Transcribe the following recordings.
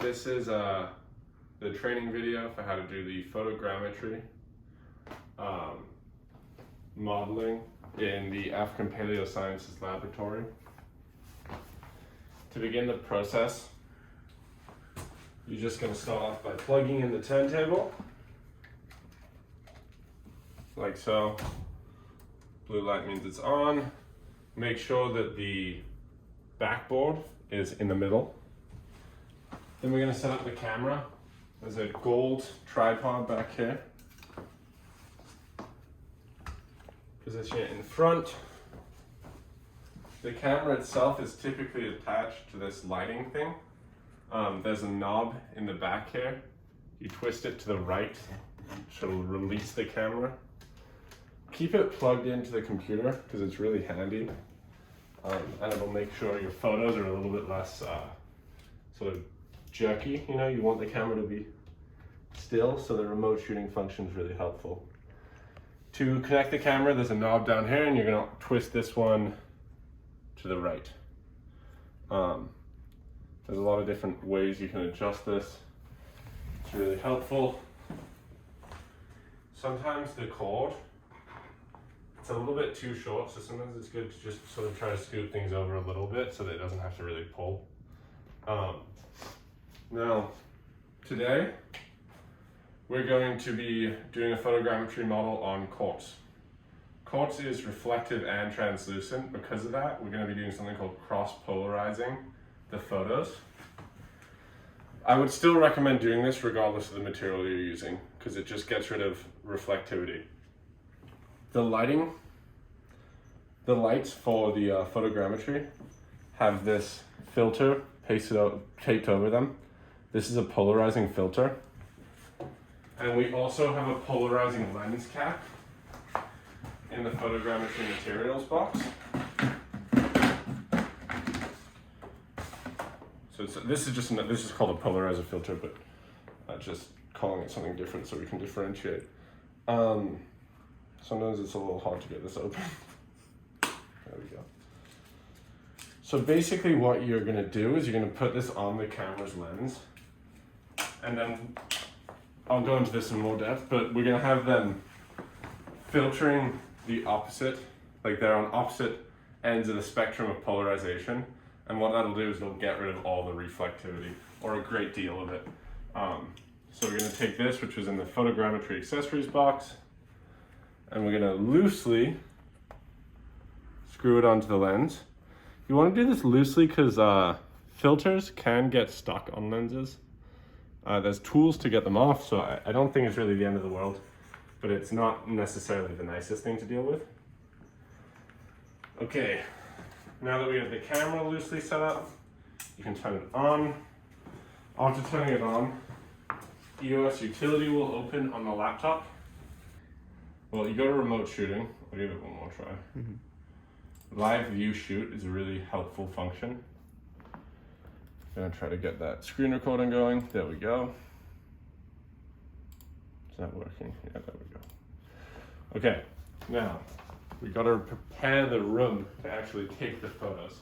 This is the training video for how to do the photogrammetry modeling in the African Paleosciences laboratory. To begin the process, you're just going to start off by plugging in the turntable, like so. Blue light means it's on. Make sure that the backboard is in the middle. Then we're going to set up the camera. There's a gold tripod back here. Position it in front. The camera itself is typically attached to this lighting thing. There's a knob in the back here. You twist it to the right, which will release the camera. Keep it plugged into the computer because it's really handy, and it'll make sure your photos are a little bit less sort of jerky. You know, you want the camera to be still, so the remote shooting function is really helpful. To connect the camera, there's a knob down here, and you're going to twist this one to the right. There's a lot of different ways you can adjust this. It's really helpful. Sometimes the cord, it's a little bit too short, so sometimes it's good to just sort of try to scoot things over a little bit so that it doesn't have to really pull. Now, today, we're going to be doing a photogrammetry model on quartz. Quartz is reflective and translucent. Because of that, we're going to be doing something called cross-polarizing the photos. I would still recommend doing this regardless of the material you're using, because it just gets rid of reflectivity. The lights for the photogrammetry have this filter taped over them. This is a polarizing filter. And we also have a polarizing lens cap in the photogrammetry materials box. So this is called a polarizer filter, but just calling it something different so we can differentiate. Sometimes it's a little hard to get this open. There we go. So basically what you're going to do is you're going to put this on the camera's lens, and then I'll go into this in more depth, but we're going to have them filtering the opposite, like they're on opposite ends of the spectrum of polarization, and what that'll do is it'll get rid of all the reflectivity, or a great deal of it. So we're going to take this, which was in the photogrammetry accessories box, and we're going to loosely screw it onto the lens. You want to do this loosely because filters can get stuck on lenses. There's tools to get them off, so I don't think it's really the end of the world, but it's not necessarily the nicest thing to deal with. Okay, now that we have the camera loosely set up, you can turn it on. After turning it on, EOS utility will open on the laptop. Well, you go to remote shooting. I'll give it one more try. Live view shoot is a really helpful function. I'm gonna try to get that screen recording going. There we go. Is that working? Yeah, there we go. Okay, now we gotta prepare the room to actually take the photos.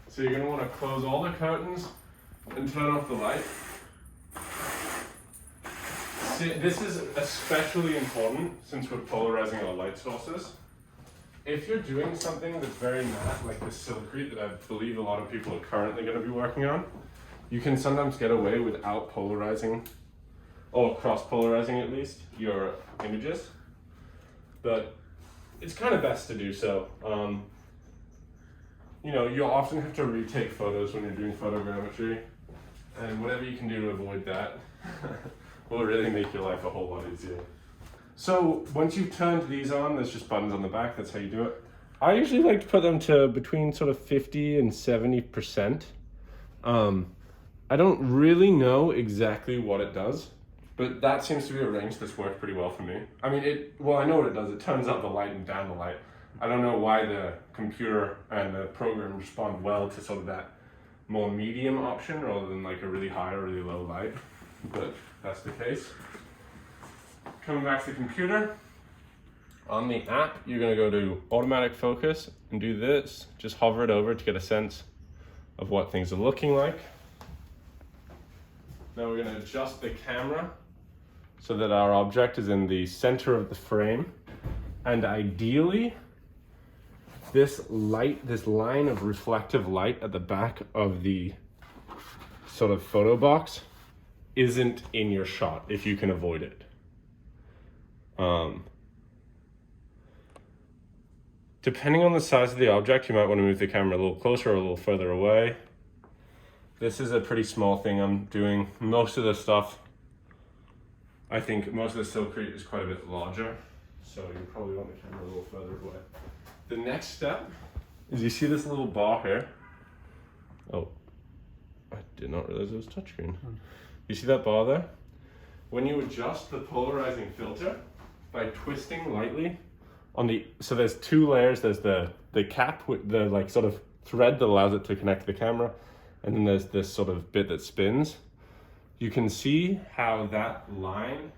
So you're gonna wanna close all the curtains and turn off the light. This is especially important since we're polarizing our light sources. If you're doing something that's very matte, like this silkrete that I believe a lot of people are currently going to be working on, you can sometimes get away without polarizing, or cross-polarizing at least, your images. But it's kind of best to do so. You know, you'll often have to retake photos when you're doing photogrammetry, and whatever you can do to avoid that will really make your life a whole lot easier. So once you've turned these on, there's just buttons on the back, that's how you do it. I usually like to put them to between sort of 50 and 70%. I don't really know exactly what it does, but that seems to be a range that's worked pretty well for me. I mean, well, I know what it does. It turns up the light and down the light. I don't know why the computer and the program respond well to sort of that more medium option rather than like a really high or really low light, but that's the case. Coming back to the computer, on the app, you're going to go to automatic focus and do this. Just hover it over to get a sense of what things are looking like. Now we're going to adjust the camera so that our object is in the center of the frame. And ideally, this line of reflective light at the back of the sort of photo box isn't in your shot if you can avoid it. Depending on the size of the object, you might want to move the camera a little closer or a little further away. This is a pretty small thing I'm doing. Most of the stuff, I think most of the Silkrete is quite a bit larger, so you probably want the camera a little further away. The next step is you see this little bar here. Oh, I did not realize it was touchscreen. You see that bar there? When you adjust the polarizing filter by twisting lightly on the, so there's two layers. There's the cap with the like sort of thread that allows it to connect to the camera, and then there's this sort of bit that spins. You can see how that line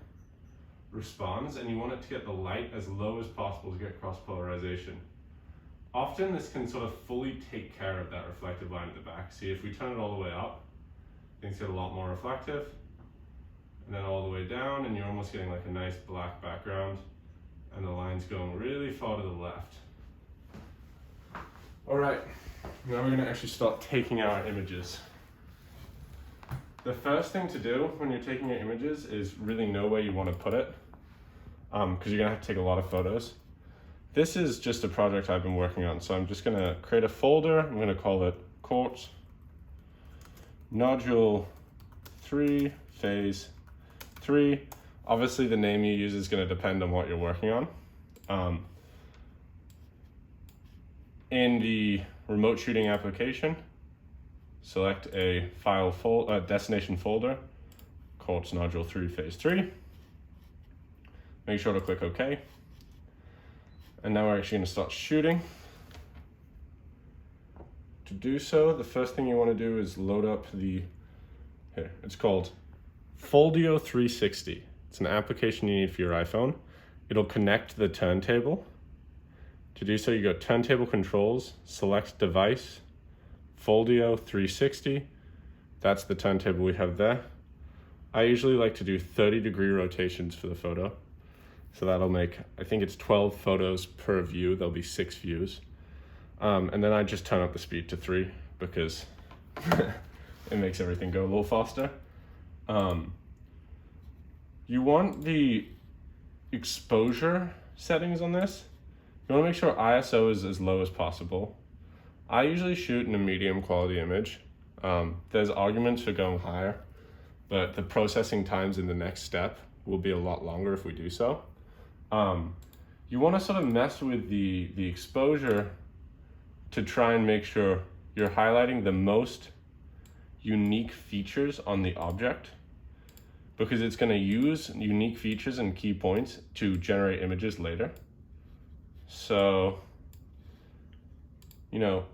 responds, and you want it to get the light as low as possible to get cross polarization. Often this can sort of fully take care of that reflective line at the back. See, if we turn it all the way up, things get a lot more reflective, and then all the way down, and you're almost getting like a nice black background, and the line's going really far to the left. All right, now we're gonna actually start taking our images. The first thing to do when you're taking your images is really know where you want to put it, because you're gonna have to take a lot of photos. This is just a project I've been working on, so I'm just gonna create a folder. I'm gonna call it Quartz Nodule 3 Phase 3. Obviously the name you use is gonna depend on what you're working on. In the remote shooting application, select a destination folder, Quartz Nodule 3 Phase 3. Make sure to click OK. And now we're actually going to start shooting. To do so, the first thing you want to do is load up it's called Foldio 360. It's an application you need for your iPhone. It'll connect to the turntable. To do so, you go Turntable Controls, select Device, Foldio 360. That's the turntable we have there. I usually like to do 30-degree rotations for the photo. So that'll make, I think it's 12 photos per view. There'll be 6 views. And then I just turn up the speed to 3 because it makes everything go a little faster. You want the exposure settings on this. You want to make sure ISO is as low as possible. I usually shoot in a medium quality image. There's arguments for going higher, but the processing times in the next step will be a lot longer if we do so. You want to sort of mess with the exposure to try and make sure you're highlighting the most unique features on the object, because it's going to use unique features and key points to generate images later. So, you know,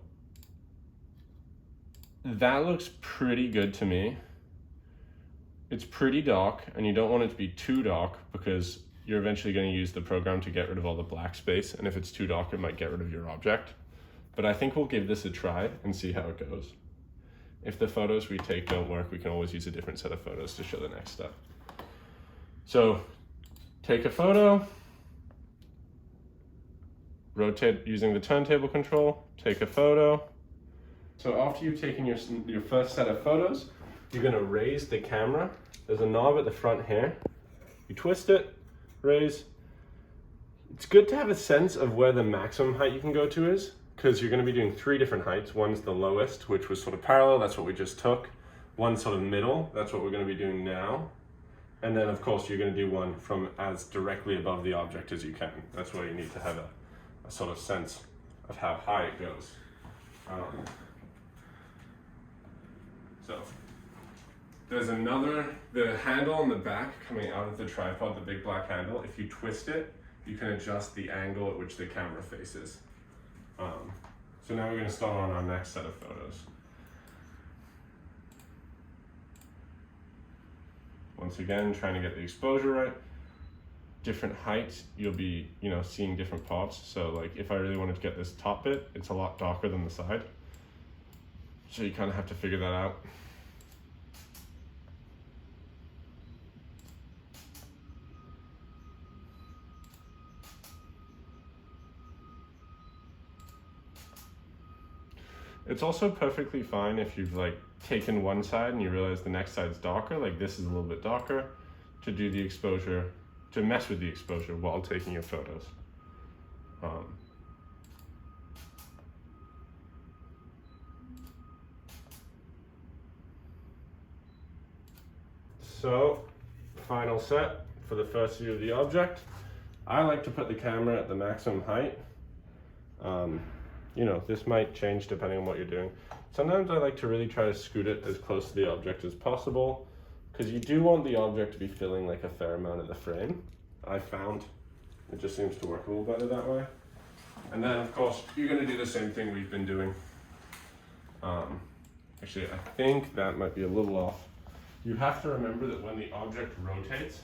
that looks pretty good to me. It's pretty dark, and you don't want it to be too dark because you're eventually going to use the program to get rid of all the black space, and if it's too dark, it might get rid of your object. But I think we'll give this a try and see how it goes. If the photos we take don't work, we can always use a different set of photos to show the next step. So, take a photo, rotate using the turntable control, take a photo. So after you've taken your first set of photos, you're going to raise the camera. There's a knob at the front here. You twist it, raise. It's good to have a sense of where the maximum height you can go to is, because you're going to be doing 3 different heights. One's the lowest, which was sort of parallel, that's what we just took. One sort of middle, that's what we're going to be doing now. And then of course you're going to do one from as directly above the object as you can. That's where you need to have a sort of sense of how high it goes. So there's the handle on the back coming out of the tripod, the big black handle. If you twist it, you can adjust the angle at which the camera faces. So now we're going to start on our next set of photos. Once again, trying to get the exposure right. Different heights, you'll be, seeing different parts. So like if I really wanted to get this top bit, it's a lot darker than the side. So you kind of have to figure that out. It's also perfectly fine if you've like taken one side and you realize the next side's darker, like this is a little bit darker, to do the exposure, to mess with the exposure while taking your photos. So, final set for the first view of the object. I like to put the camera at the maximum height. You know, this might change depending on what you're doing. Sometimes I like to really try to scoot it as close to the object as possible, because you do want the object to be filling like a fair amount of the frame. I found it just seems to work a little better that way. And then of course, you're gonna do the same thing we've been doing. Actually, I think that might be a little off. You have to remember that when the object rotates,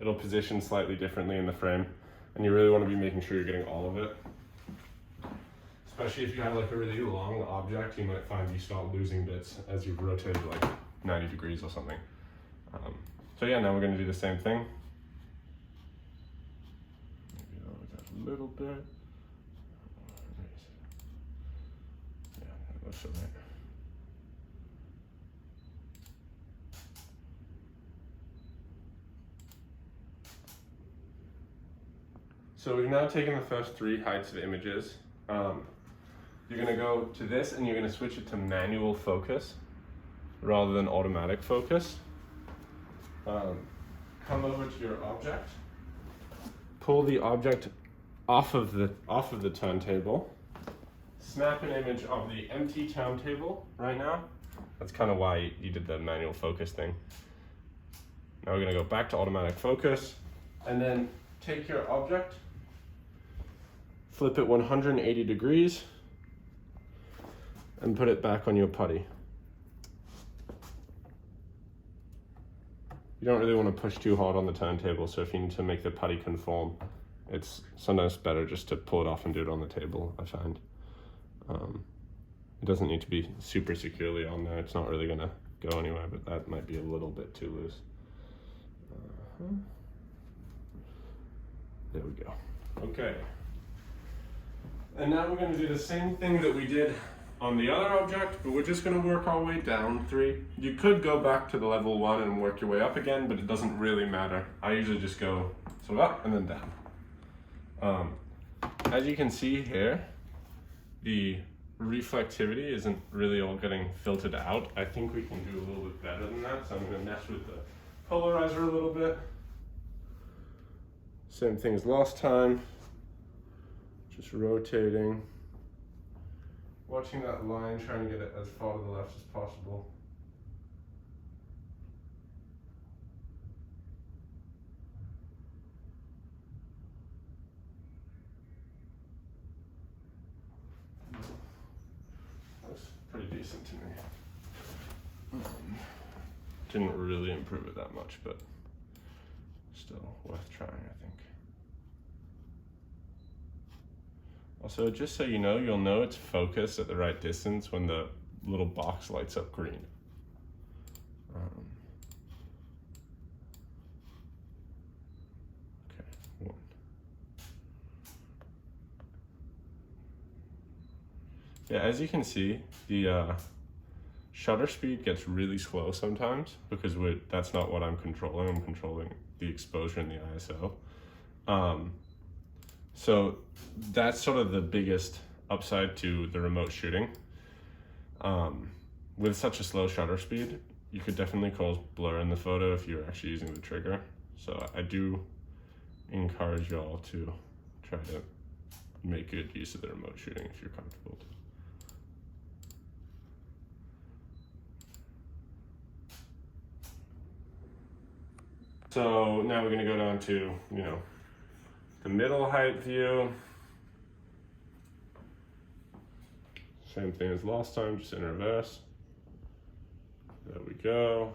it'll position slightly differently in the frame, and you really want to be making sure you're getting all of it. Especially if you have like a really long object, you might find you start losing bits as you've rotated like 90 degrees or something. So yeah, now we're going to do the same thing. Maybe lower that a little bit. Yeah, that looks all right. So we've now taken the first 3 heights of images. You're going to go to this and you're going to switch it to manual focus rather than automatic focus. Come over to your object. Pull the object off of the turntable. Snap an image of the empty turntable right now. That's kind of why you did the manual focus thing. Now we're going to go back to automatic focus and then take your object, flip it 180 degrees, and put it back on your putty. You don't really want to push too hard on the turntable, so if you need to make the putty conform, it's sometimes better just to pull it off and do it on the table, I find. It doesn't need to be super securely on there. It's not really going to go anywhere, but that might be a little bit too loose. There we go. Okay. And now we're going to do the same thing that we did on the other object, but we're just going to work our way down 3. You could go back to the level 1 and work your way up again, but it doesn't really matter. I usually just go sort of up and then down. As you can see here, the reflectivity isn't really all getting filtered out. I think we can do a little bit better than that, so I'm going to mess with the polarizer a little bit. Same thing as last time. Just rotating, watching that line, trying to get it as far to the left as possible. Looks pretty decent to me. Didn't really improve it that much, but still worth trying, I think. Also, just so you know, you'll know it's focused at the right distance when the little box lights up green. Okay, 1. Yeah, as you can see, the shutter speed gets really slow sometimes because that's not what I'm controlling. I'm controlling the exposure and the ISO. So that's sort of the biggest upside to the remote shooting. With such a slow shutter speed, you could definitely cause blur in the photo if you're actually using the trigger. So I do encourage y'all to try to make good use of the remote shooting if you're comfortable. So now we're going to go down to, the middle height view. Same thing as last time, just in reverse. There we go.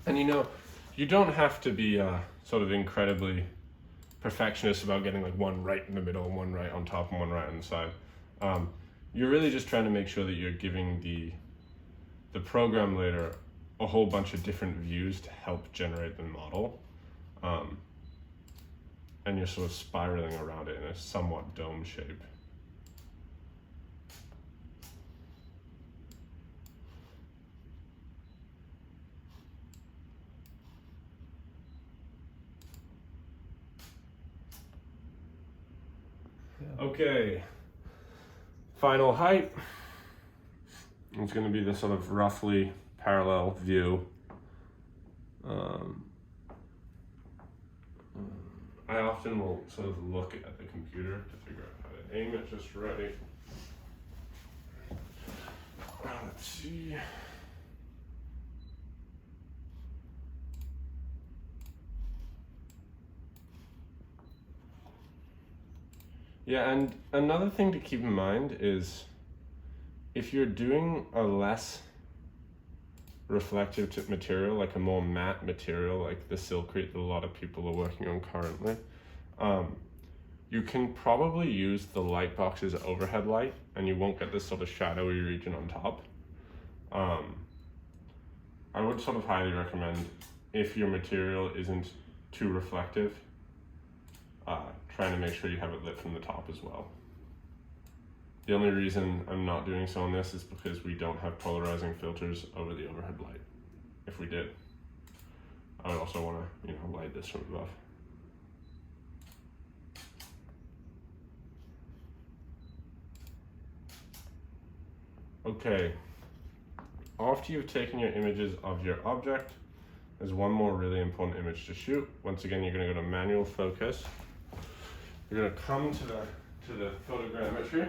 And you don't have to be sort of incredibly perfectionist about getting like one right in the middle and one right on top and one right on the side. You're really just trying to make sure that you're giving the program later a whole bunch of different views to help generate the model. and you're sort of spiraling around it in a somewhat dome shape. Okay, final height. It's going to be this sort of roughly parallel view. I often will sort of look at the computer to figure out how to aim it just right. Let's see. Yeah, and another thing to keep in mind is if you're doing a less reflective material, like a more matte material, like the Silkrete that a lot of people are working on currently, you can probably use the light box as overhead light and you won't get this sort of shadowy region on top. I would sort of highly recommend, if your material isn't too reflective, trying to make sure you have it lit from the top as well. The only reason I'm not doing so on this is because we don't have polarizing filters over the overhead light. If we did, I would also want to, light this from above. Okay, after you've taken your images of your object, there's one more really important image to shoot. Once again, you're going to go to manual focus. You're going to come to the photogrammetry,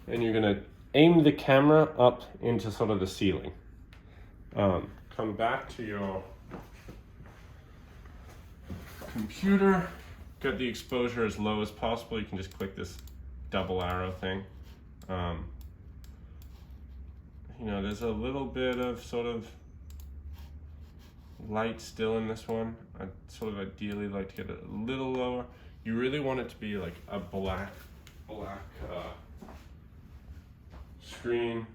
and you're going to aim the camera up into sort of the ceiling. Come back to your computer, get the exposure as low as possible. You can just click this double arrow thing. There's a little bit of sort of light still in this one. I'd sort of ideally like to get it a little lower. You really want it to be like a black screen.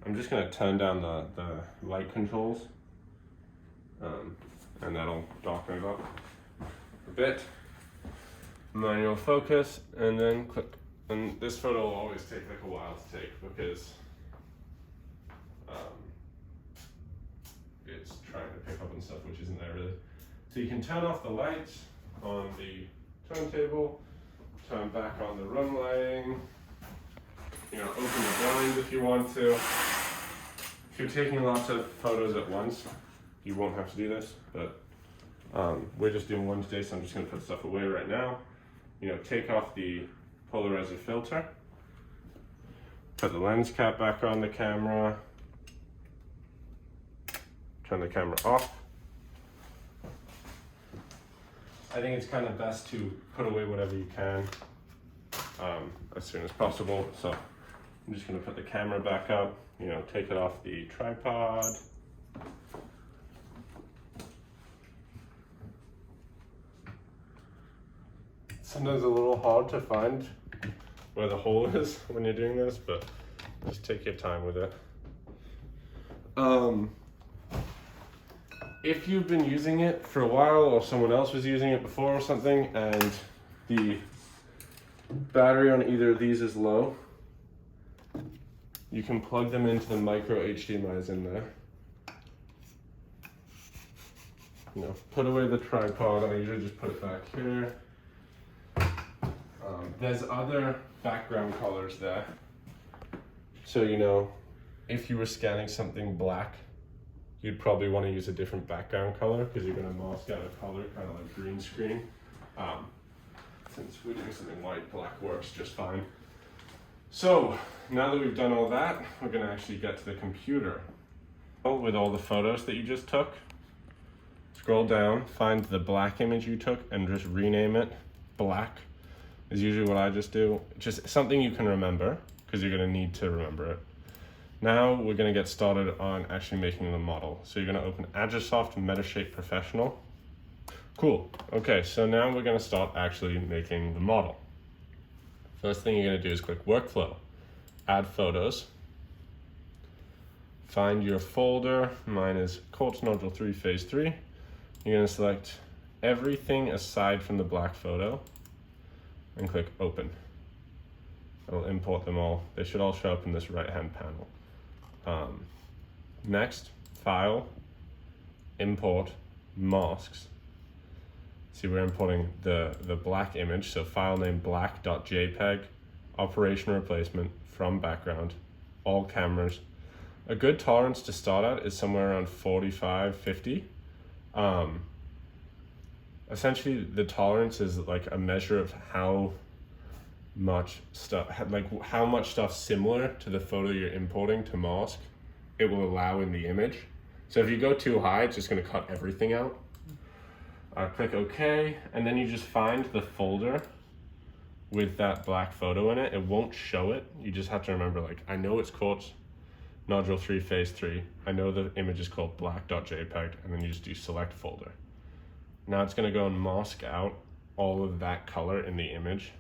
I'm just gonna turn down the light controls, and that'll darken it up a bit. Manual focus, and then click. And this photo will always take like a while to take because it's trying to pick up on stuff which isn't there really. So you can turn off the lights on the turntable, turn back on the room lighting, open the blinds if you want to. If you're taking lots of photos at once, you won't have to do this, but we're just doing one today, so I'm just gonna put stuff away right now. Take off the polarizer filter, put the lens cap back on the camera, turn the camera off. I think it's kind of best to put away whatever you can as soon as possible. So I'm just going to put the camera back up, take it off the tripod. Sometimes a little hard to find where the hole is when you're doing this, but just take your time with it. If you've been using it for a while or someone else was using it before or something and the battery on either of these is low, you can plug them into the micro HDMIs in there. Put away the tripod. I usually just put it back here. There's other background colors there. So, if you were scanning something black, you'd probably want to use a different background color because you're going to mask out a color, kind of like green screen. Since we're doing something white, black works just fine. So now that we've done all that, we're going to actually get to the computer. With all the photos that you just took, scroll down, find the black image you took and just rename it black is usually what I just do. Just something you can remember because you're going to need to remember it. Now we're going to get started on actually making the model. So you're going to open Agisoft Metashape Professional. Cool. Okay, so now we're going to start actually making the model. First thing you're going to do is click Workflow, Add Photos. Find your folder. Mine is Quartz Nodule 3 Phase 3. You're going to select everything aside from the black photo and click open. It'll import them all. They should all show up in this right-hand panel. Next, file, import, masks. See, we're importing the black image, so file name black.jpg, operation replacement, from background, all cameras. A good tolerance to start at is somewhere around 45, 50. Essentially, the tolerance is like a measure of how much stuff, how much stuff similar to the photo you're importing to mask it will allow in the image. So if you go too high, it's just going to cut everything out. Click OK, and then you just find the folder with that black photo in it. It won't show it. You just have to remember, like, I know it's called nodule 3 phase 3. I know the image is called black.jpg, and then you just do select folder. Now it's going to go and mask out all of that color in the image.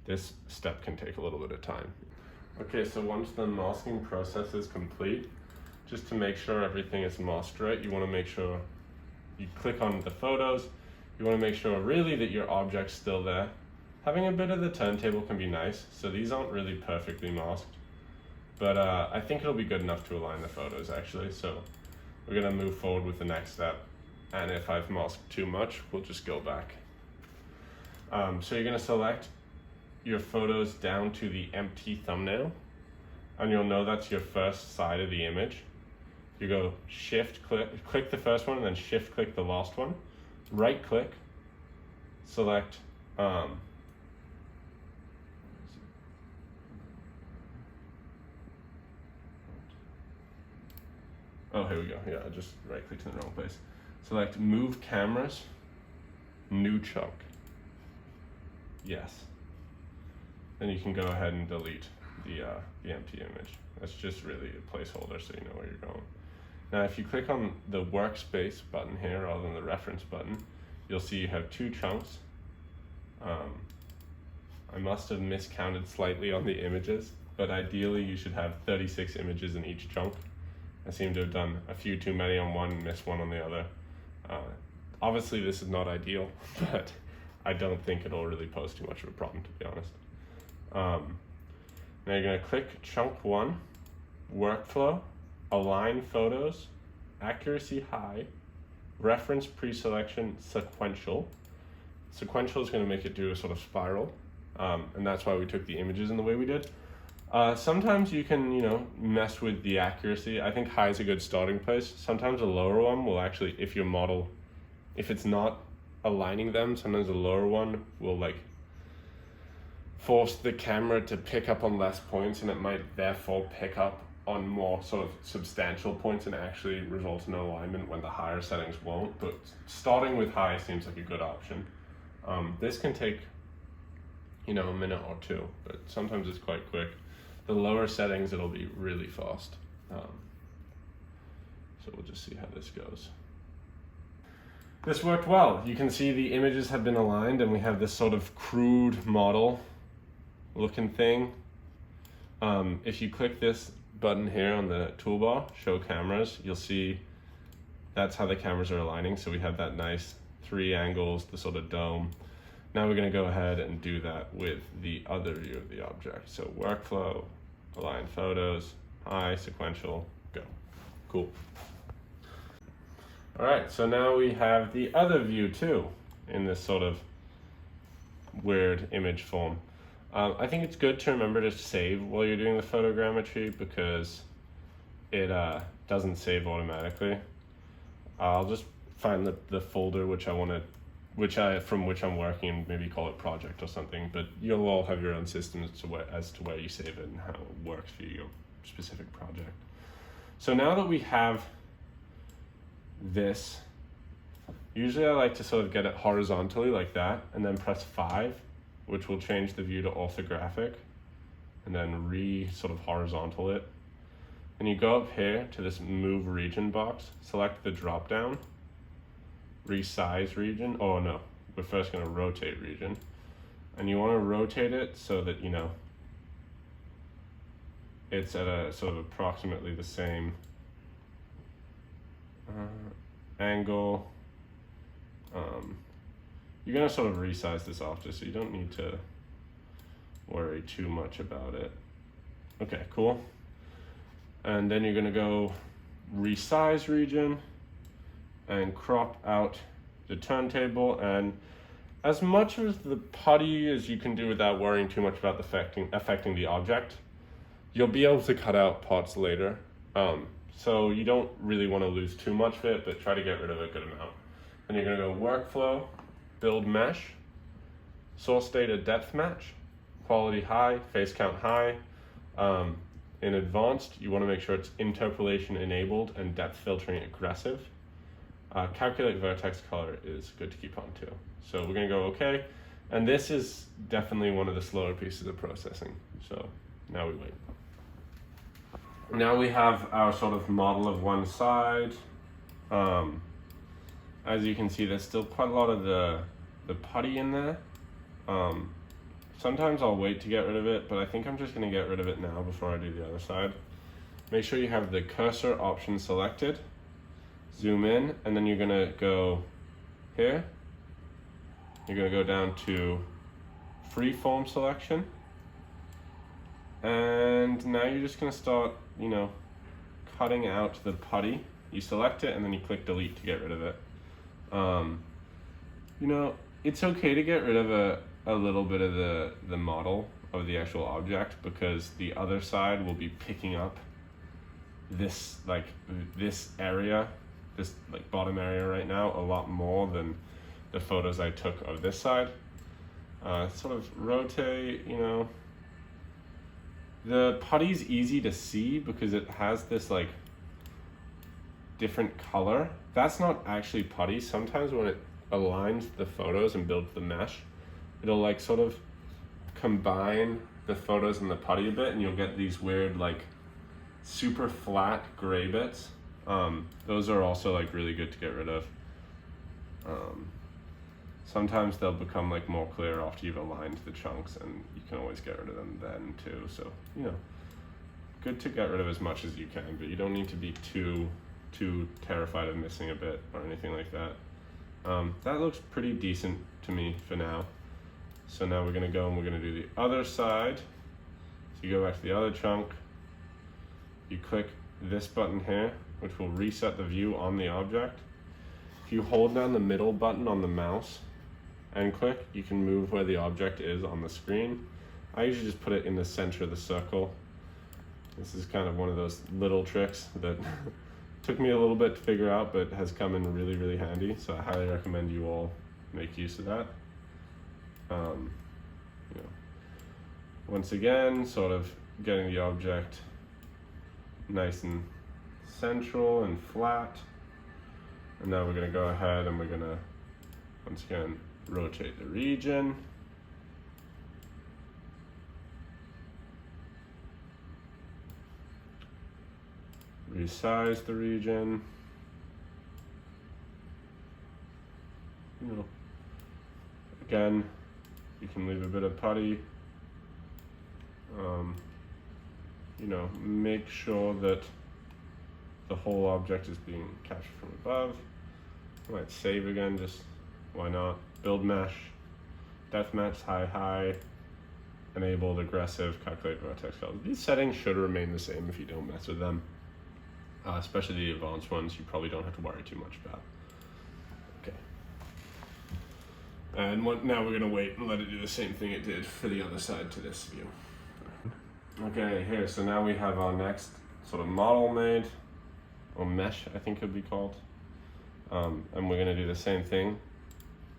This step can take a little bit of time. Okay, so once the masking process is complete, just to make sure everything is masked right, you want to make sure you click on the photos. You want to make sure really that your object's still there. Having a bit of the turntable can be nice, so these aren't really perfectly masked, but I think it'll be good enough to align the photos actually. So we're gonna move forward with the next step, and if I've masked too much, we'll just go back. So you're gonna select your photos down to the empty thumbnail, and you'll know that's your first side of the image. You go shift click the first one, and then shift click the last one, right click, select oh, here we go. Yeah, I just right clicked in the wrong place. Select move cameras, new chunk. Yes. Then you can go ahead and delete the empty image. That's just really a placeholder so you know where you're going. Now if you click on the workspace button here rather than the reference button, you'll see you have two chunks. I must have miscounted slightly on the images, but ideally you should have 36 images in each chunk. I seem to have done a few too many on one and missed one on the other. Obviously this is not ideal, but I don't think it'll really pose too much of a problem, to be honest. Now you're gonna click chunk 1, workflow, align photos, accuracy high, reference pre-selection sequential. Sequential is gonna make it do a sort of spiral, and that's why we took the images in the way we did. Sometimes you can, mess with the accuracy. I think high is a good starting place. Sometimes a lower one will actually, if your model, if it's not aligning them, sometimes a lower one will force the camera to pick up on less points, and it might therefore pick up on more sort of substantial points and actually result in alignment when the higher settings won't. But starting with high seems like a good option. This can take, a minute or two, but sometimes it's quite quick. The lower settings, it'll be really fast. So we'll just see how this goes. This worked well. You can see the images have been aligned, and we have this sort of crude model looking thing. If you click this button here on the toolbar, show cameras, you'll see that's how the cameras are aligning. So we have that nice 3 angles, the sort of dome. Now we're going to go ahead and do that with the other view of the object. So workflow, align photos, high, sequential, go. Cool. All right, so now we have the other view too in this sort of weird image form. I think it's good to remember to save while you're doing the photogrammetry because it doesn't save automatically. I'll just find the folder from which I'm working, and maybe call it project or something, but you'll all have your own systems as to where you save it and how it works for your specific project. So now that we have this, usually I like to sort of get it horizontally like that, and then press 5, which will change the view to orthographic, and then sort of horizontal it. And you go up here to this move region box, select the drop down, resize region. Oh no, we're first going to rotate region, and you want to rotate it so that it's at a sort of approximately the same angle You're gonna sort of resize this after, so you don't need to worry too much about it. Okay, cool. And then you're gonna go resize region and crop out the turntable, and as much as the putty as you can do without worrying too much about affecting the object. You'll be able to cut out parts later. So you don't really want to lose too much of it, but try to get rid of a good amount. Then you're gonna go workflow, build mesh, source data depth match, quality high, face count high. In advanced, you want to make sure it's interpolation enabled and depth filtering aggressive. Calculate vertex color is good to keep on too. So we're gonna go okay. And this is definitely one of the slower pieces of processing. So now we wait. Now we have our sort of model of one side. As you can see, there's still quite a lot of the putty in there. Sometimes I'll wait to get rid of it, but I think I'm just gonna get rid of it now before I do the other side. Make sure you have the cursor option selected. Zoom in, and then you're gonna go here. You're gonna go down to freeform selection. And now you're just gonna start, cutting out the putty. You select it and then you click delete to get rid of it. It's okay to get rid of a little bit of the model of the actual object, because the other side will be picking up this area, this bottom area right now, a lot more than the photos I took of this side. Sort of rotate, The putty's easy to see because it has this different color. That's not actually putty. Sometimes when it aligns the photos and builds the mesh, it'll sort of combine the photos and the putty a bit, and you'll get these weird super flat gray bits. Those are also really good to get rid of. Sometimes they'll become more clear after you've aligned the chunks, and you can always get rid of them then too. So, good to get rid of as much as you can, but you don't need to be too terrified of missing a bit or anything like that. That looks pretty decent to me for now. So now we're gonna go and we're gonna do the other side. So you go back to the other chunk, you click this button here, which will reset the view on the object. If you hold down the middle button on the mouse and click, you can move where the object is on the screen. I usually just put it in the center of the circle. This is kind of one of those little tricks that took me a little bit to figure out, but has come in really, really handy. So I highly recommend you all make use of that. Once again, sort of getting the object nice and central and flat. And now we're gonna go ahead and we're gonna, once again, rotate the region. Resize the region. Again, you can leave a bit of putty. Make sure that the whole object is being captured from above. I might save again, just why not? Build mesh, depth match, high, enabled, aggressive, calculate vertex color. These settings should remain the same if you don't mess with them. Especially the advanced ones, you probably don't have to worry too much about. Okay. And now we're gonna wait and let it do the same thing it did for the other side to this view. Okay, here, so now we have our next sort of model made, or mesh, I think it would be called. And we're gonna do the same thing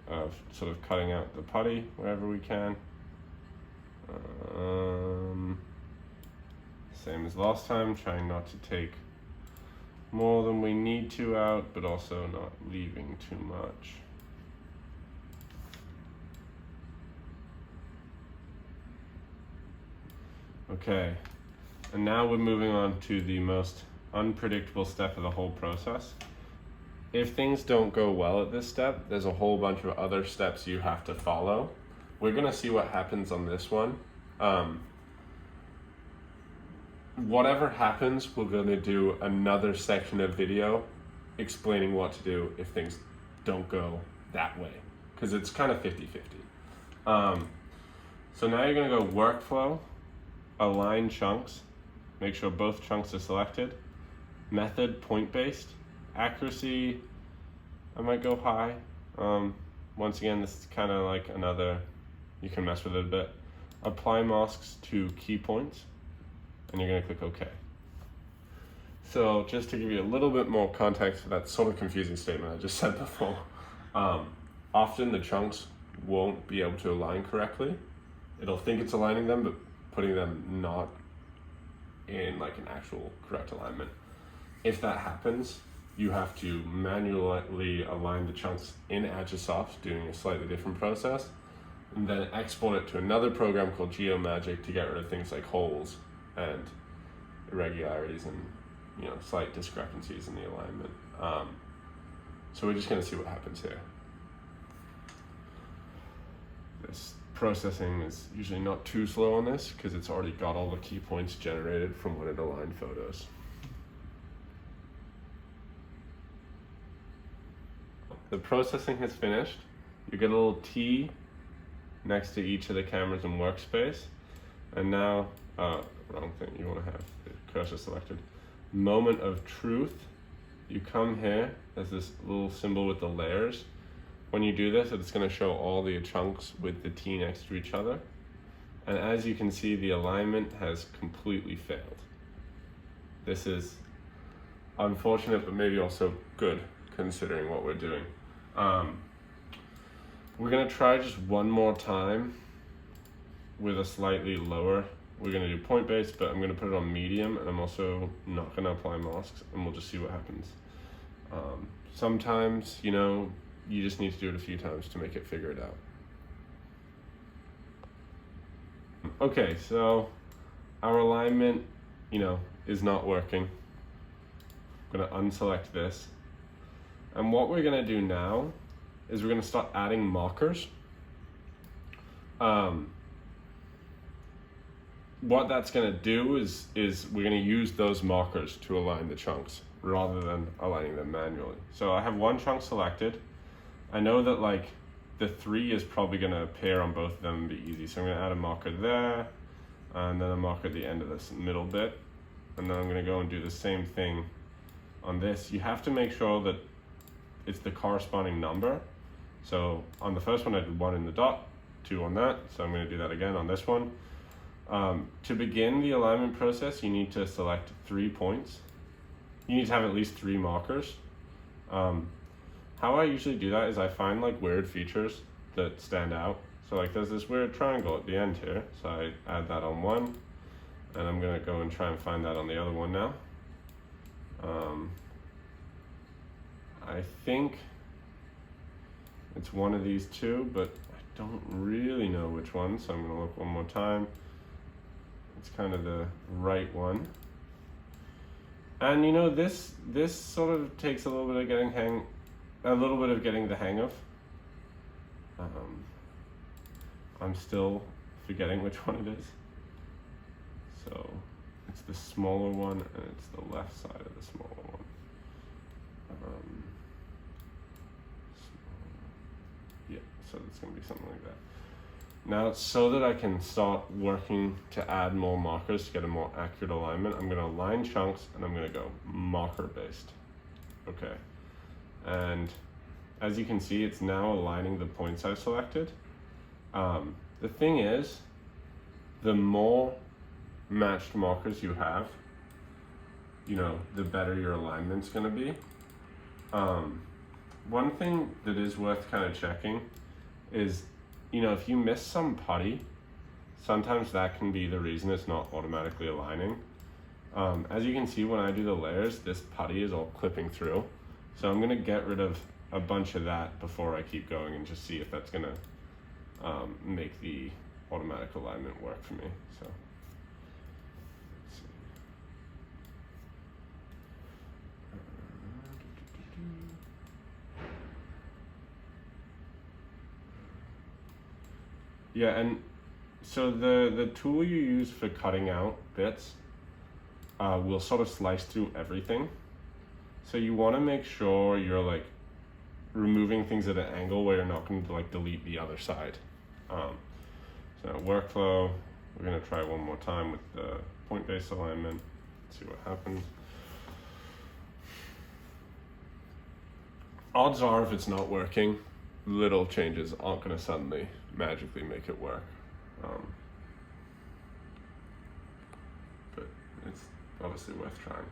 of sort of cutting out the putty wherever we can. Same as last time, trying not to take more than we need to out, but also not leaving too much. Okay, and now we're moving on to the most unpredictable step of the whole process. If things don't go well at this step, there's a whole bunch of other steps you have to follow. We're gonna see what happens on this one. Whatever happens, we're gonna do another section of video explaining what to do if things don't go that way, because it's kind of 50-50. So now you're gonna go workflow, align chunks, make sure both chunks are selected, method, point-based, accuracy, I might go high. Once again, this is kind of like another, you can mess with it a bit. Apply masks to key points, and you're gonna click OK. So just to give you a little bit more context for that sort of confusing statement I just said before, often the chunks won't be able to align correctly. It'll think it's aligning them, but putting them not in like an actual correct alignment. If that happens, you have to manually align the chunks in Agisoft, doing a slightly different process, and then export it to another program called GeoMagick to get rid of things like holes and irregularities and slight discrepancies in the alignment. So we're just going to see what happens here. This processing is usually not too slow on this because it's already got all the key points generated from when it aligned photos. The processing has finished. You get a little T next to each of the cameras in workspace. And now, wrong thing, you want to have the cursor selected. Moment of truth. You come here, there's this little symbol with the layers. When you do this, it's going to show all the chunks with the T next to each other. And as you can see, the alignment has completely failed. This is unfortunate, but maybe also good, considering what we're doing. We're going to try just one more time with a slightly lower. We're going to do point-based, but I'm going to put it on medium, and I'm also not going to apply masks, and we'll just see what happens. Sometimes, you just need to do it a few times to make it figure it out. Okay, so our alignment, is not working. I'm going to unselect this. And what we're going to do now is we're going to start adding markers. What that's going to do is we're going to use those markers to align the chunks rather than aligning them manually. So I have one chunk selected. I know that like the 3 is probably going to appear on both of them and be easy. So I'm going to add a marker there, and then a marker at the end of this middle bit. And then I'm going to go and do the same thing on this. You have to make sure that it's the corresponding number. So on the first one, I did 1 in the dot, 2 on that. So I'm going to do that again on this one. To begin the alignment process, you need to select 3 points. You need to have at least 3 markers. How I usually do that is I find like weird features that stand out. So like there's this weird triangle at the end here. So I add that on one, and I'm going to go and try and find that on the other one now. I think it's one of these two, but I don't really know which one, so I'm going to look one more time. It's kind of the right one. And this sort of takes a little bit of getting the hang of. I'm still forgetting which one it is. So it's the smaller one, and it's the left side of the smaller one. Yeah, so it's going to be something like that. Now, so that I can start working to add more markers to get a more accurate alignment, I'm going to align chunks, and I'm going to go marker-based. Okay. And as you can see, it's now aligning the points I've selected. The thing is, the more matched markers you have, the better your alignment's going to be. One thing that is worth kind of checking is, if you miss some putty, sometimes that can be the reason it's not automatically aligning. As you can see, when I do the layers, this putty is all clipping through. So I'm gonna get rid of a bunch of that before I keep going and just see if that's gonna make the automatic alignment work for me. So let's see. Yeah, and so the tool you use for cutting out bits will sort of slice through everything. So you want to make sure you're like removing things at an angle where you're not going to like delete the other side. So workflow, we're going to try one more time with the point-based alignment, see what happens. Odds are if it's not working, little changes aren't going to suddenly magically make it work. But it's obviously worth trying.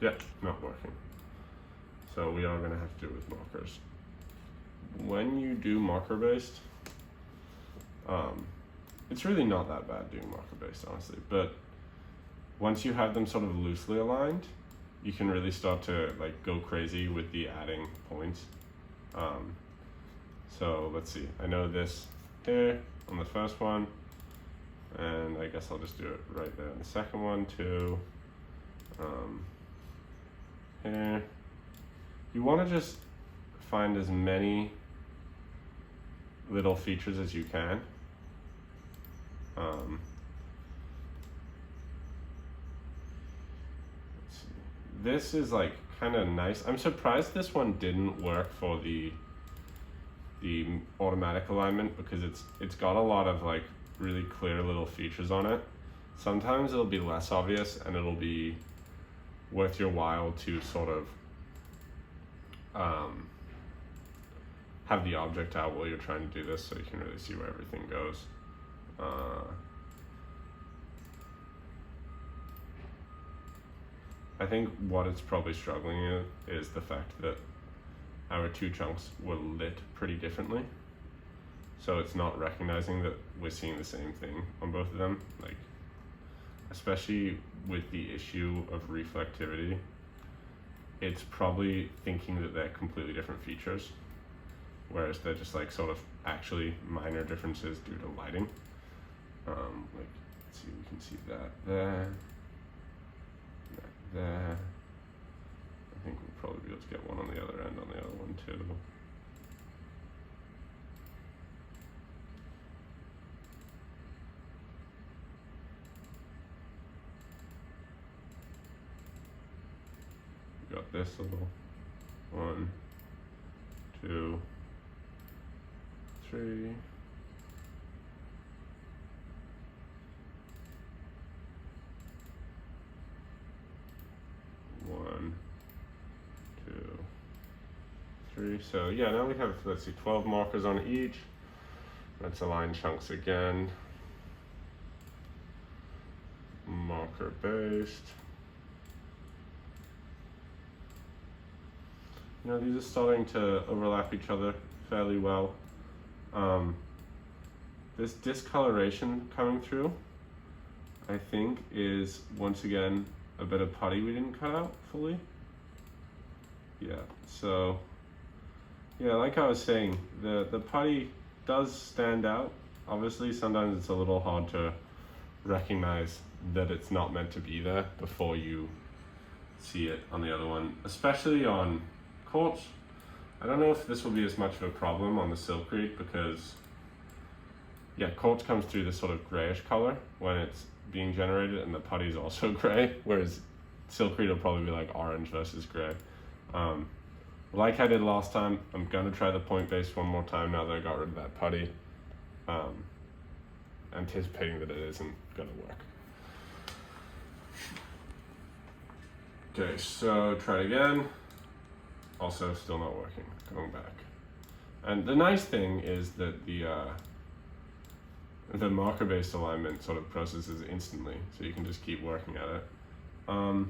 Yeah, not working. So we are going to have to do it with markers. When you do marker-based, it's really not that bad doing marker-based, honestly. But once you have them sort of loosely aligned, you can really start to like go crazy with the adding points. So let's see. I know this here on the first one, and I guess I'll just do it right there on the second one too. Here, you want to just find as many little features as you can. Let's see. This is like kind of nice. I'm surprised this one didn't work for the automatic alignment, because it's got a lot of like really clear little features on it. Sometimes it'll be less obvious, and it'll be worth your while to sort of have the object out while you're trying to do this, so you can really see where everything goes. I think what it's probably struggling with is the fact that our two chunks were lit pretty differently. So it's not recognizing that we're seeing the same thing on both of them. Like, especially with the issue of reflectivity, it's probably thinking that they're completely different features, whereas they're just like sort of actually minor differences due to lighting. Like, let's see, we can see that there, that there. I think we'll probably be able to get one on the other end on the other one too. We got this little 1, 2, 3. One, 2, 3. So yeah, now we have, let's see, 12 markers on each. Let's align chunks again. Marker based. You know, these are starting to overlap each other fairly well. This discoloration coming through, I think, is once again a bit of putty we didn't cut out fully. Yeah, so yeah, like I was saying, the putty does stand out. Obviously, sometimes it's a little hard to recognize that it's not meant to be there before you see it on the other one, especially on quartz. I don't know if this will be as much of a problem on the silkreed, because yeah, quartz comes through this sort of grayish color when it's being generated, and the putty is also gray, whereas silkreed will probably be like orange versus gray. Like I did last time, I'm gonna try the point base one more time now that I got rid of that putty, anticipating that it isn't gonna work. Okay, so try it again. Also still not working, going back. And the nice thing is that the marker-based alignment sort of processes instantly, so you can just keep working at it. You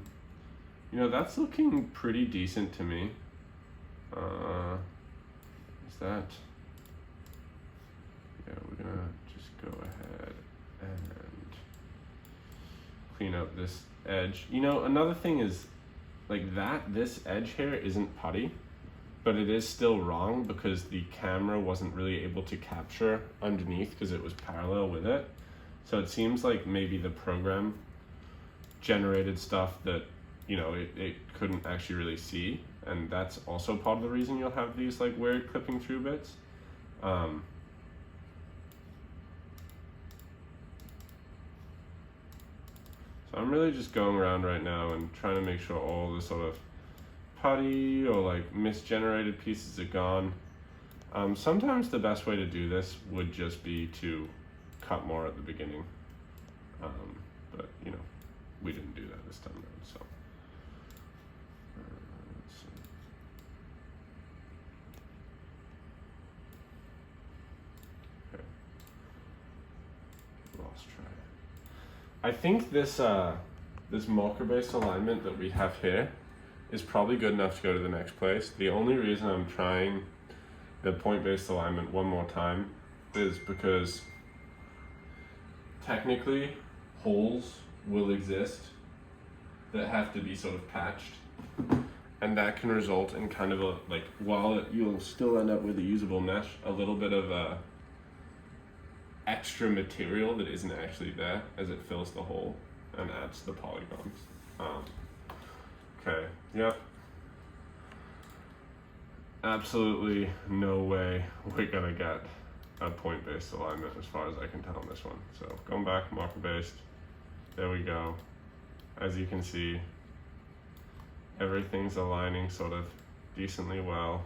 know, that's looking pretty decent to me. Is that? Yeah, we're gonna just go ahead and clean up this edge. You know, another thing is, like this edge here isn't putty, but it is still wrong because the camera wasn't really able to capture underneath because it was parallel with it. So it seems like maybe the program generated stuff that, you know, it couldn't actually really see. And that's also part of the reason you'll have these like weird clipping through bits. So I'm really just going around right now and trying to make sure all the sort of putty or like misgenerated pieces are gone. Sometimes the best way to do this would just be to cut more at the beginning. But you know, we didn't do that this time around, so. Let's see. Okay. Lost track. I think this this marker-based alignment that we have here is probably good enough to go to the next place. The only reason I'm trying the point-based alignment one more time is because technically holes will exist that have to be sort of patched, and that can result in kind of a, like, while you'll still end up with a usable mesh, a little bit of a extra material that isn't actually there as it fills the hole and adds the polygons. Okay, yep. Absolutely no way we're gonna get a point-based alignment as far as I can tell on this one. So going back, marker-based, there we go. As you can see, everything's aligning sort of decently well.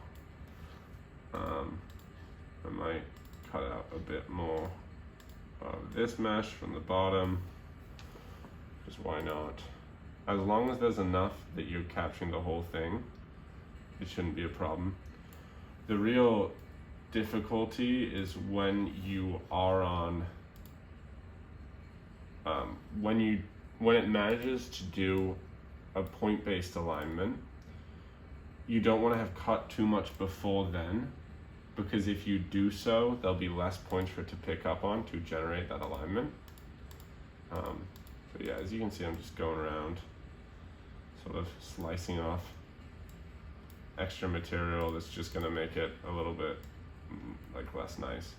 I might cut out a bit more of this mesh from the bottom, because why not? As long as there's enough that you're capturing the whole thing, it shouldn't be a problem. The real difficulty is when you are on, when it manages to do a point-based alignment, you don't want to have cut too much before then, because if you do so, there'll be less points for it to pick up on to generate that alignment. So yeah, as you can see, I'm just going around, sort of slicing off extra material that's just going to make it a little bit like less nice.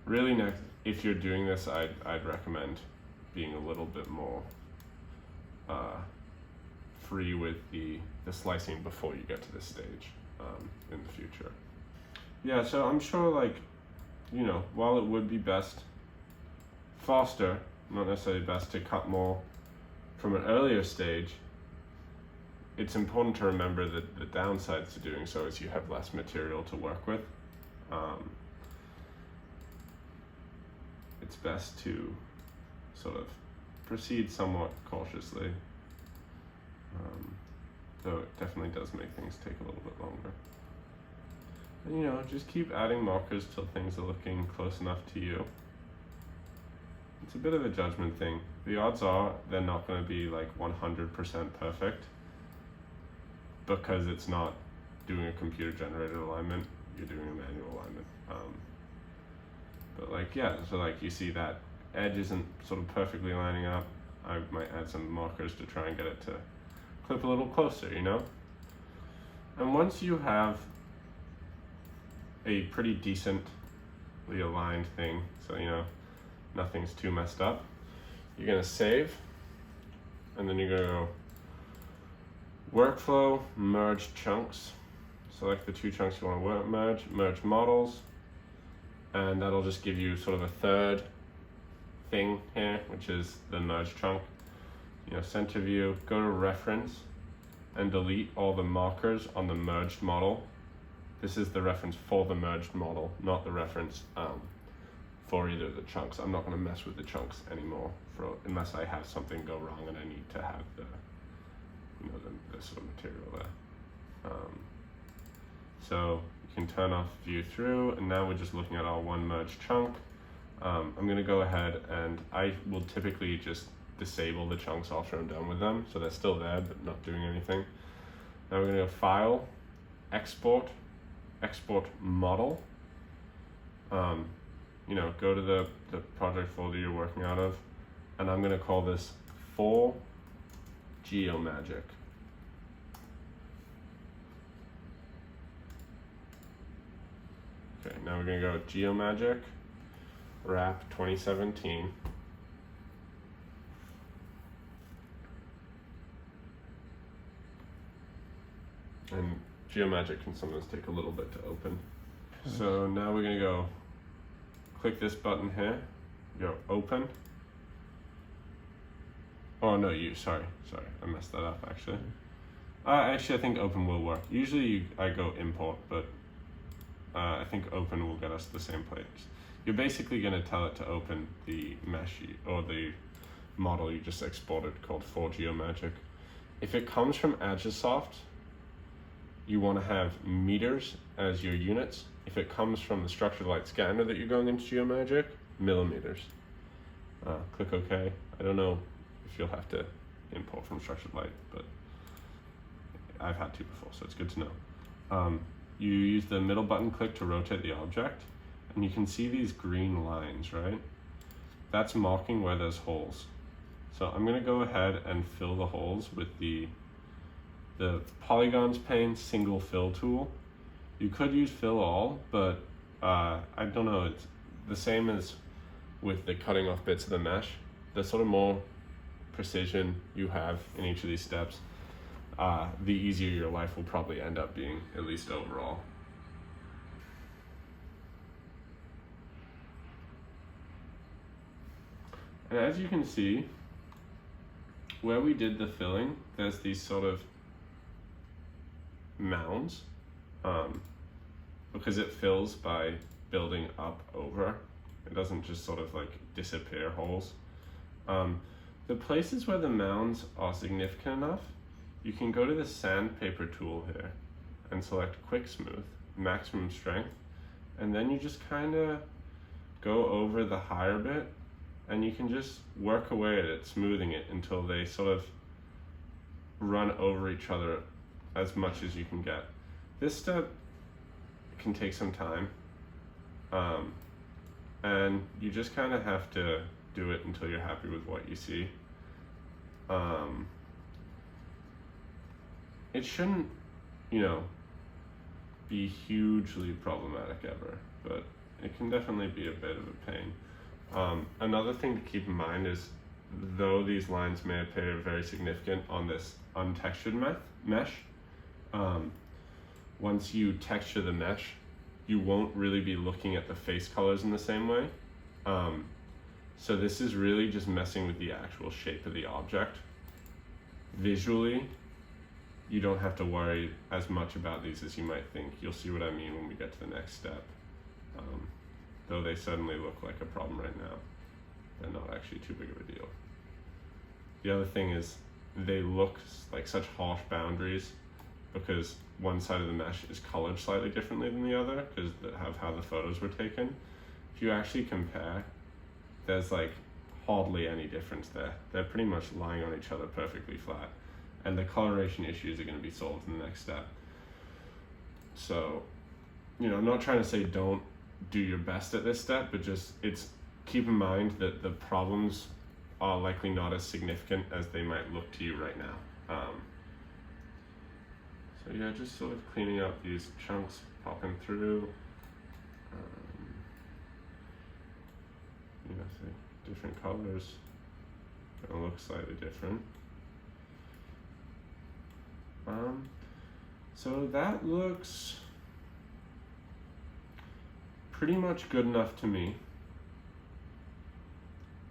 Really, next, if you're doing this, I'd recommend being a little bit more free with the slicing before you get to this stage in the future. Yeah, so I'm sure, like, you know, while it would be best, faster, not necessarily best, to cut more from an earlier stage, it's important to remember that the downsides to doing so is you have less material to work with. It's best to sort of proceed somewhat cautiously, though it definitely does make things take a little bit longer. And, you know, just keep adding markers till things are looking close enough to you. It's a bit of a judgment thing. The odds are they're not going to be like 100% perfect, because it's not doing a computer generated alignment, you're doing a manual alignment. But like, yeah, so like you see that edge isn't sort of perfectly lining up. I might add some markers to try and get it to clip a little closer, you know? And once you have a pretty decently aligned thing, so you know, nothing's too messed up, you're gonna save, and then you're gonna go workflow, merge chunks. Select the two chunks you want to merge models, and that'll just give you sort of a third thing here, which is the merge chunk. You know, center view, go to reference and delete all the markers on the merged model. This is the reference for the merged model, not the reference for either of the chunks. I'm not going to mess with the chunks anymore unless I have something go wrong and I need to have the, you know, the sort of material there. So you can turn off view through, and now we're just looking at our one merged chunk. I'm going to go ahead and I will typically just disable the chunks after I'm done with them, so they're still there but not doing anything. Now we're going to go File, Export, Export Model. You know, go to the project folder you're working out of, and I'm going to call this for Geomagic. Okay, now we're going to go with Geomagic, wrap 2017. And Geomagic can sometimes take a little bit to open. So now we're going to go click this button here, go open, Oh no, sorry, I messed that up actually. Actually, I think open will work. Usually I go import, but I think open will get us the same place. You're basically going to tell it to open the mesh or the model you just exported called 4Geomagic. If it comes from Agisoft, you want to have meters as your units. If it comes from the structured light scanner that you're going into Geomagic, millimeters. Click OK. I don't know if you'll have to import from structured light, but I've had to before, so it's good to know. You use the middle button click to rotate the object, and you can see these green lines, right? That's marking where there's holes. So I'm going to go ahead and fill the holes with the Polygons pane single fill tool. You could use fill all, but I don't know, it's the same as with the cutting off bits of the mesh. The sort of more precision you have in each of these steps, the easier your life will probably end up being, at least overall. And as you can see, where we did the filling, there's these sort of mounds, because it fills by building up over. It doesn't just sort of like disappear holes. The places where the mounds are significant enough, you can go to the sandpaper tool here and select quick smooth, maximum strength, and then you just kind of go over the higher bit and you can just work away at it, smoothing it until they sort of run over each other as much as you can get. This step can take some time, and you just kind of have to do it until you're happy with what you see. It shouldn't, be hugely problematic ever, but it can definitely be a bit of a pain. Another thing to keep in mind is, though these lines may appear very significant on this untextured mesh, once you texture the mesh, you won't really be looking at the face colors in the same way. So this is really just messing with the actual shape of the object. Visually, you don't have to worry as much about these as you might think. You'll see what I mean when we get to the next step. Though they suddenly look like a problem right now, they're not actually too big of a deal. The other thing is, they look like such harsh boundaries because one side of the mesh is colored slightly differently than the other because of how the photos were taken. If you actually compare, there's like hardly any difference there. They're pretty much lying on each other perfectly flat, and the coloration issues are going to be solved in the next step. So, I'm not trying to say don't do your best at this step, but just keep in mind that the problems are likely not as significant as they might look to you right now. So yeah, just sort of cleaning up these chunks popping through. So different colors gonna look slightly different. So that looks pretty much good enough to me.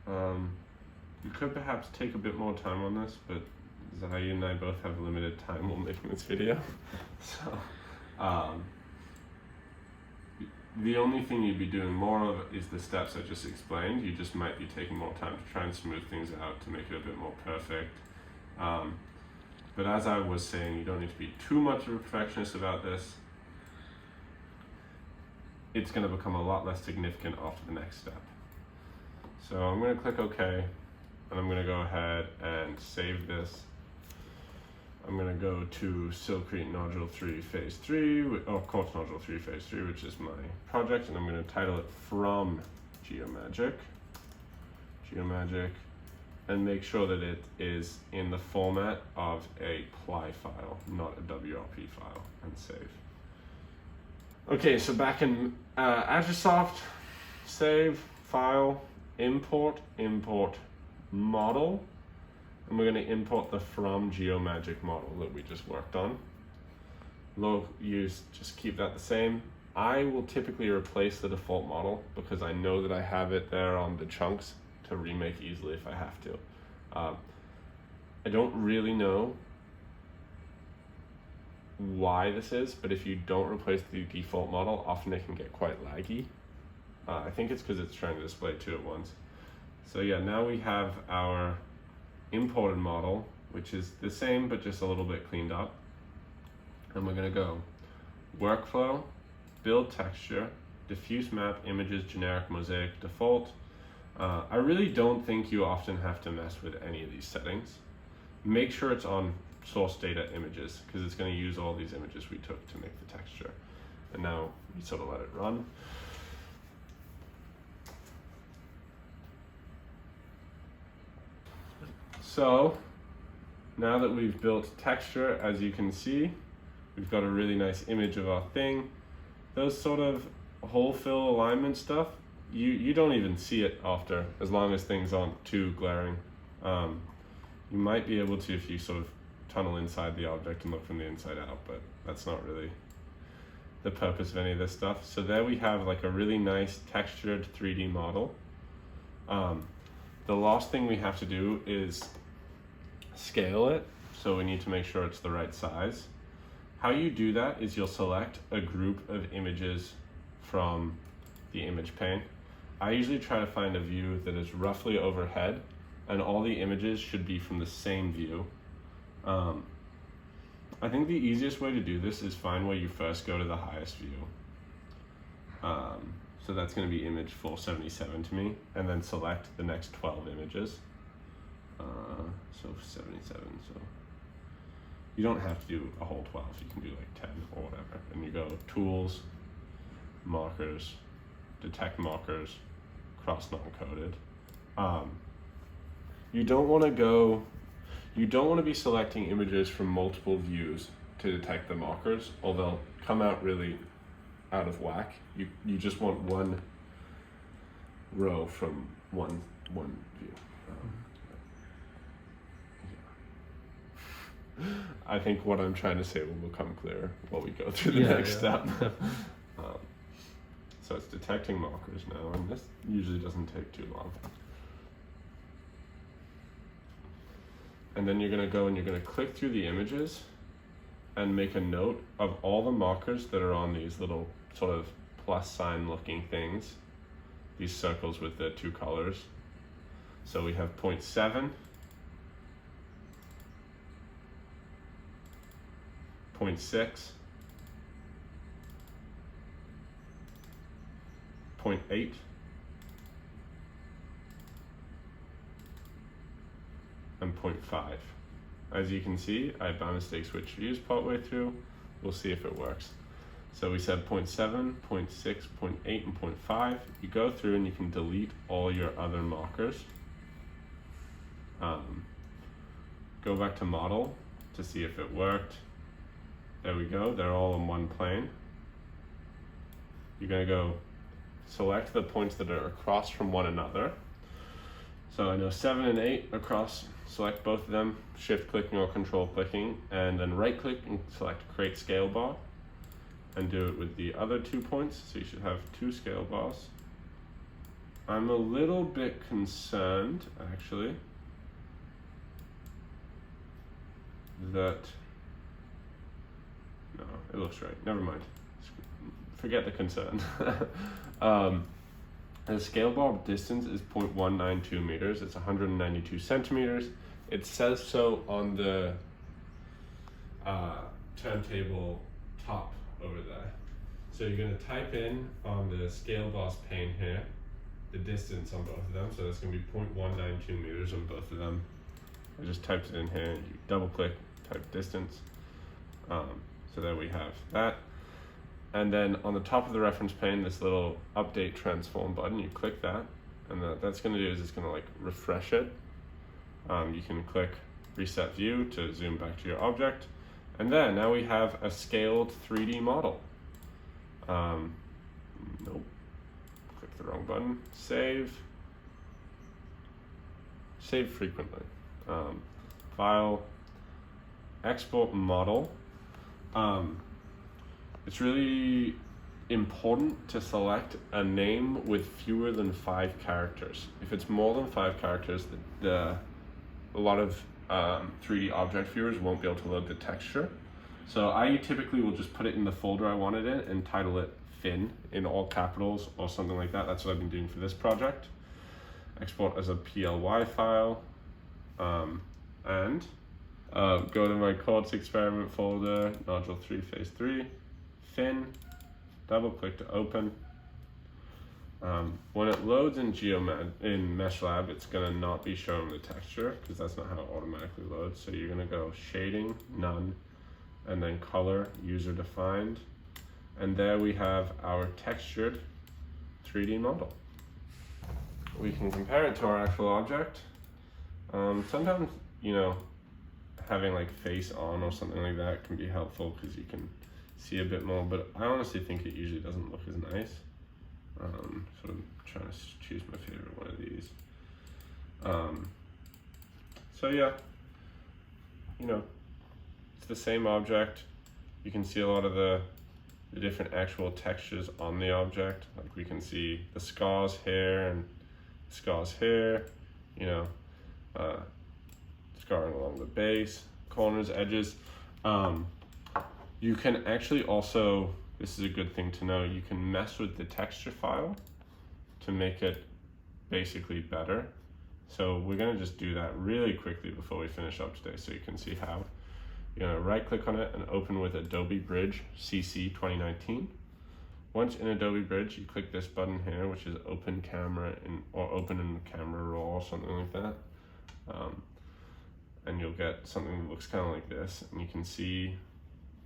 You could perhaps take a bit more time on this, but Zai and I both have limited time while making this video. So, the only thing you'd be doing more of is the steps I just explained. You just might be taking more time to try and smooth things out to make it a bit more perfect. But as I was saying, you don't need to be too much of a perfectionist about this. It's going to become a lot less significant after the next step. So I'm going to click OK, and I'm going to go ahead and save this. I'm going to go to Silcrete Nodule 3 Phase 3, or Quartz Nodule 3 Phase 3, which is my project, and I'm going to title it From Geomagic, and make sure that it is in the format of a PLY file, not a WRP file, and save. Okay, so back in Agisoft, save, file, import model, and we're going to import the From Geomagic model that we just worked on. Just keep that the same. I will typically replace the default model because I know that I have it there on the chunks to remake easily if I have to. I don't really know why this is, but if you don't replace the default model, often it can get quite laggy. I think it's because it's trying to display two at once. So yeah, now we have our imported model, which is the same but just a little bit cleaned up. And we're gonna go workflow, build texture, diffuse map, images, generic, mosaic, default. I really don't think you often have to mess with any of these settings. Make sure it's on source data images, because it's going to use all these images we took to make the texture. And now we sort of let it run. So now that we've built texture, as you can see, we've got a really nice image of our thing. Those sort of whole fill alignment stuff, you don't even see it after, as long as things aren't too glaring. You might be able to if you sort of tunnel inside the object and look from the inside out, but that's not really the purpose of any of this stuff. So there we have like a really nice textured 3D model. The last thing we have to do is scale it, so we need to make sure it's the right size. How you do that is you'll select a group of images from the image pane. I usually try to find a view that is roughly overhead, and all the images should be from the same view. I think the easiest way to do this is find where you first go to the highest view. So that's going to be image 477 to me, and then select the next 12 images. So 77, so you don't have to do a whole 12, you can do like 10 or whatever. And you go tools, markers, detect markers, cross non-coded. You don't want to be selecting images from multiple views to detect the markers, or they'll come out really out of whack. You just want one row from one view. I think what I'm trying to say will become clear while we go through the next step. So it's detecting markers now, and this usually doesn't take too long. And then you're going to go and you're going to click through the images and make a note of all the markers that are on these little sort of plus sign looking things, these circles with the two colors. So we have 0.7, 0.6, 0.8, and 0.5. As you can see, I by mistake switched views partway through. We'll see if it works. So we said 0.7, 0.6, 0.8, and 0.5. You go through and you can delete all your other markers. Go back to model to see if it worked. There we go, they're all in one plane. You're gonna go select the points that are across from one another. So I know 7 and 8 across, select both of them, shift clicking or control clicking, and then right click and select create scale bar, and do it with the other 2 points. So you should have 2 scale bars. I'm a little bit concerned, actually, that, no, it looks right, never mind. Forget the concern. The scale bar distance is 0.192 meters. It's 192 centimeters. It says so on the turntable top over there. So you're going to type in on the scale bars pane here the distance on both of them. So that's going to be 0.192 meters on both of them. I just typed it in here. You double click, type distance. So there we have that. And then on the top of the reference pane, this little update transform button, you click that, and what that's going to do is it's going to like refresh it. You can click reset view to zoom back to your object, and then now we have a scaled 3D model. Nope, click the wrong button. Save frequently. File, export model. It's really important to select a name with fewer than 5 characters. If it's more than 5 characters, a lot of 3D object viewers won't be able to load the texture. So I typically will just put it in the folder I want it in and title it Fin in all capitals or something like that. That's what I've been doing for this project. Export as a PLY file, and go to my quartz experiment folder, nodule 3 phase 3, Fin, double click to open. When it loads in MeshLab, it's gonna not be showing the texture because that's not how it automatically loads. So you're gonna go shading, none, and then color, user defined. And there we have our textured 3D model. We can compare it to our actual object. Sometimes, you know, having like face on or something like that can be helpful because you can see a bit more, but I honestly think it usually doesn't look as nice. So I'm trying to choose my favorite one of these. So yeah, you know, it's the same object. You can see a lot of the different actual textures on the object. Like we can see the scars here and scars here, you know, scarring along the base, corners, edges. You can actually also, this is a good thing to know, you can mess with the texture file to make it basically better. So we're gonna just do that really quickly before we finish up today so you can see how. You're gonna right click on it and open with Adobe Bridge CC 2019. Once in Adobe Bridge, you click this button here, which is open camera or open in camera raw or something like that. And you'll get something that looks kind of like this, and you can see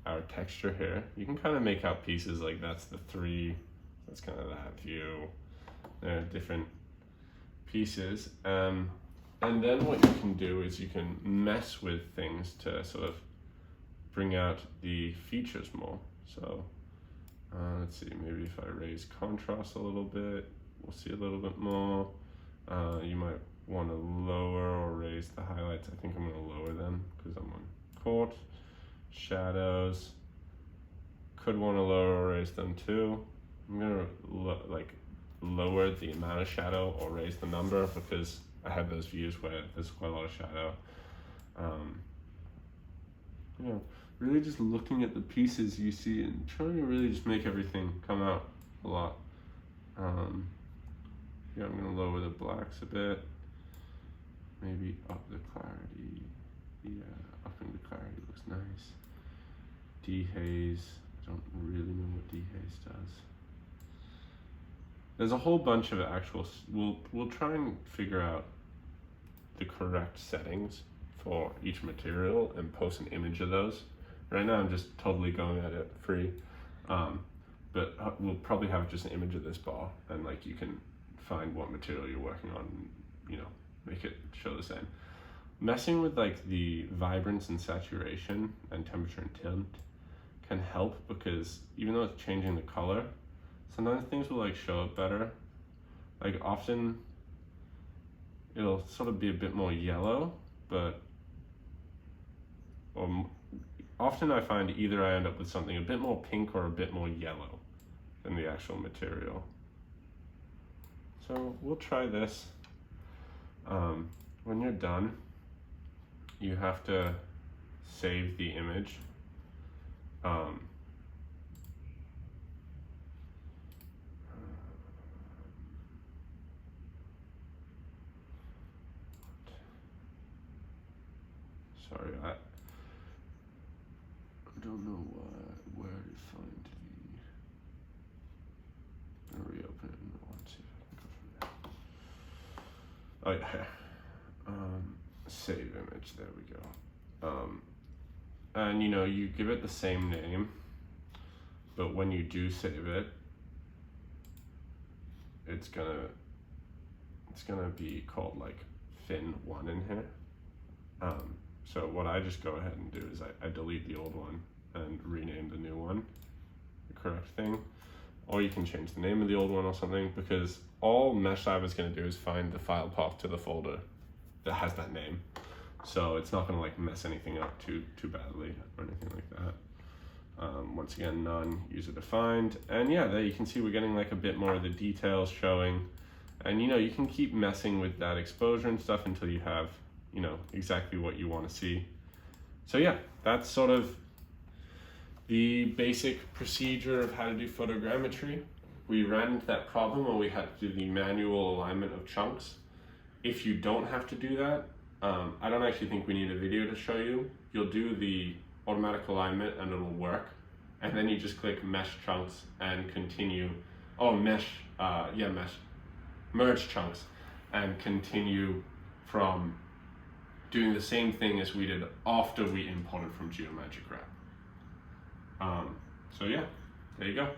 our texture here. You can kind of make out pieces like that's the 3, that's kind of that view. There are different pieces. And then what you can do is you can mess with things to sort of bring out the features more. So let's see, maybe if I raise contrast a little bit, we'll see a little bit more. You might want to lower or raise the highlights. I think I'm going to lower them because I'm on quartz. Shadows, could want to lower or raise them too. I'm going to lower the amount of shadow or raise the number because I have those views where there's quite a lot of shadow. You know, really just looking at the pieces you see and trying to really just make everything come out a lot. Yeah, I'm going to lower the blacks a bit, maybe up the clarity. Yeah, upping the clarity looks nice. Dehaze, I don't really know what dehaze does. There's a whole bunch of actual, we'll try and figure out the correct settings for each material and post an image of those. Right now I'm just totally going at it free, but we'll probably have just an image of this bar and like you can find what material you're working on, you know, make it show the same. Messing with like the vibrance and saturation and temperature and tint can help because even though it's changing the color, sometimes things will like show up better. Like often it'll sort of be a bit more yellow, but often I find either I end up with something a bit more pink or a bit more yellow than the actual material. So we'll try this. When you're done, you have to save the image. Sorry, I don't know where to find the. I'll reopen it and let's see if I can go from there. Oh yeah. Save image, there we go. And you know, you give it the same name, but when you do save it, it's gonna be called like Fin1 in here. So what I just go ahead and do is I delete the old one and rename the new one, the correct thing. Or you can change the name of the old one or something, because all MeshLab is going to do is find the file path to the folder that has that name. So it's not going to like mess anything up too badly or anything like that. Once again, none, user defined. And yeah, there you can see we're getting like a bit more of the details showing. And you know, you can keep messing with that exposure and stuff until you have you know, exactly what you want to see. So yeah, that's sort of the basic procedure of how to do photogrammetry. We ran into that problem where we had to do the manual alignment of chunks. If you don't have to do that, I don't actually think we need a video to show you. You'll do the automatic alignment and it'll work. And then you just click mesh chunks and continue, merge chunks and continue from doing the same thing as we did after we imported from Geomagic Wrap. So yeah, there you go.